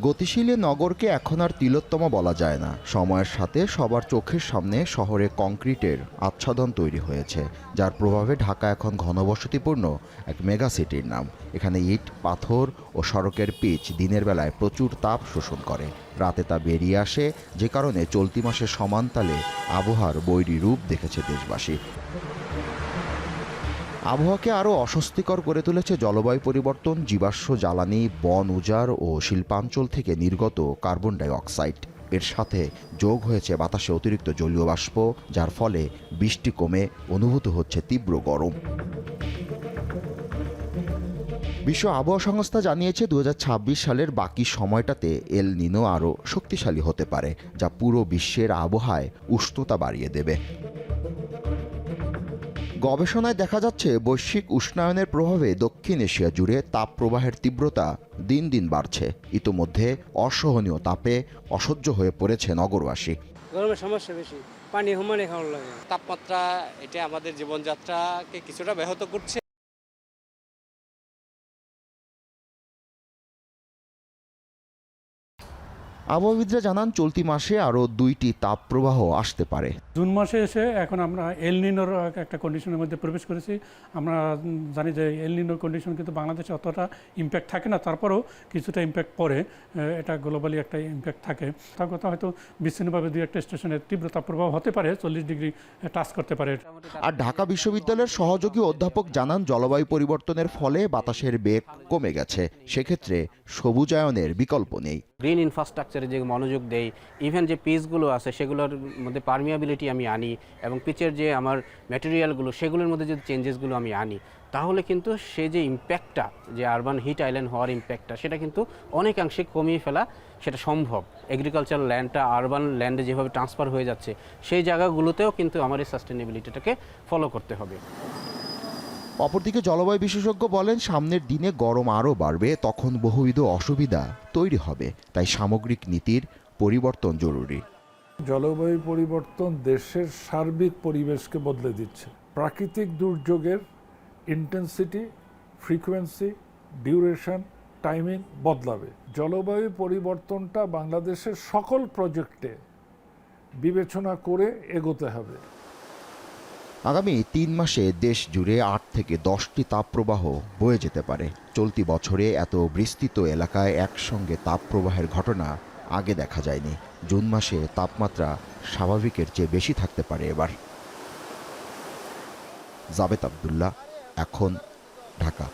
গতিশীল এ নগরকে এখন আর তিলোত্তমা বলা যায় না। সময়ের সাথে সবার চোখের সামনে শহরে কংক্রিটের আচ্ছাদন তৈরি হয়েছে, যার প্রভাবে ঢাকা এখন ঘনবসতিপূর্ণ এক মেগা সিটির নাম। এখানে ইট, পাথর ও সড়কের পিচ দিনের বেলায় প্রচুর তাপ শোষণ করে, রাতে তা বেরিয়ে আসে, যে কারণে চলতি মাসে সমানতালে আবহাওয়ার বৈরী রূপ দেখেছে দেশবাসী। আবহাওয়াকে আরও অস্বস্তিকর করে তুলেছে জলবায়ু পরিবর্তন, জীবাশ্ম জ্বালানি, বন উজাড় ও শিল্পাঞ্চল থেকে নির্গত কার্বন ডাই অক্সাইড। এর সাথে যোগ হয়েছে বাতাসে অতিরিক্ত জলীয় বাষ্প, যার ফলে বৃষ্টি কমে অনুভূত হচ্ছে তীব্র গরম। বিশ্ব আবহাওয়া সংস্থা জানিয়েছে 2026 সালের বাকি সময়টাতে এল নিনো আরও শক্তিশালী হতে পারে, যা পুরো বিশ্বের আবহাওয়ায় উষ্ণতা বাড়িয়ে দেবে। গবেষণায় দেখা যাচ্ছে বৈশ্বিক উষ্ণায়নের প্রভাবে দক্ষিণ এশিয়া জুড়ে তাপপ্রবাহের তীব্রতা দিন দিন বাড়ছে। ইতোমধ্যে অসহনীয় তাপে অসহ্য হয়ে পড়েছে নগরবাসী। গরমের সমস্যা বেশি, পানি হুমানে খাওয়ার লাগে। তাপমাত্রা এটা আমাদের জীবনযাত্রাকে কিছুটা ব্যাহত করছে। আবহাওয়াবিদরা জানান চলতি মাসে আরও 2টি তাপপ্রবাহ আসতে পারে। জুন মাসে এসে এখন আমরা এল নিনোর একটা কন্ডিশনের মধ্যে প্রবেশ করেছি। আমরা জানি যে এল নিনোর কন্ডিশন কিন্তু বাংলাদেশে অতটা ইম্প্যাক্ট থাকে না, তারপরেও কিছুটা ইম্প্যাক্ট পড়ে। এটা গ্লোবালি একটা ইম্প্যাক্ট থাকে। তার কথা হয়তো বিচ্ছিন্নভাবে দুই একটা স্টেশনের তীব্র তাপপ্রবাহ হতে পারে, 40 ডিগ্রি টাচ করতে পারে। আর ঢাকা বিশ্ববিদ্যালয়ের সহযোগী অধ্যাপক জানান জলবায়ু পরিবর্তনের ফলে বাতাসের বেগ কমে গেছে, সেক্ষেত্রে সবুজায়নের বিকল্প নেই। গ্রিন ইনফ্রাস্ট্রাকচারে যে মনোযোগ দেই, ইভেন যে পিচগুলো আছে সেগুলোর মধ্যে পারমিয়াবিলিটি আমি আনি, এবং পিচের যে আমার ম্যাটেরিয়ালগুলো সেগুলোর মধ্যে যদি চেঞ্জেসগুলো আমি আনি, তাহলে কিন্তু সে যে ইম্প্যাক্টটা, যে আরবান হিট আইল্যান্ড হওয়ার ইম্প্যাক্টটা, সেটা কিন্তু অনেকাংশে কমিয়ে ফেলা সেটা সম্ভব। এগ্রিকালচারাল ল্যান্ডটা আরবান ল্যান্ডে যেভাবে ট্রান্সফার হয়ে যাচ্ছে, সেই জায়গাগুলোতেও কিন্তু আমার এই সাস্টেনেবিলিটিটাকে ফলো করতে হবে। অপরদিকে জলবায়ু বিশেষজ্ঞ বলেন সামনের দিনে গরম আরও বাড়বে, তখন বহুবিধ অসুবিধা তৈরি হবে, তাই সামগ্রিক নীতির পরিবর্তন জরুরি। জলবায়ু পরিবর্তন দেশের সার্বিক পরিবেশকে বদলে দিচ্ছে। প্রাকৃতিক দুর্যোগের ইন্টেন্সিটি, ফ্রিকোয়েন্সি, ডিউরেশন, টাইমিং বদলাবে। জলবায়ু পরিবর্তনটা বাংলাদেশের সকল প্রজেক্টে বিবেচনা করে এগোতে হবে। আগামী 3 মাসে দেশ জুড়ে 8 থেকে 10টি তাপপ্রবাহ বয়ে যেতে পারে। চলতি বছরে এত বিস্তৃত এলাকায় একসঙ্গে তাপপ্রবাহের ঘটনা আগে দেখা যায়নি। জুন মাসে তাপমাত্রা স্বাভাবিকের চেয়ে বেশি থাকতে পারে এবার। জাবেদ আবদুল্লাহ, এখন, ঢাকা।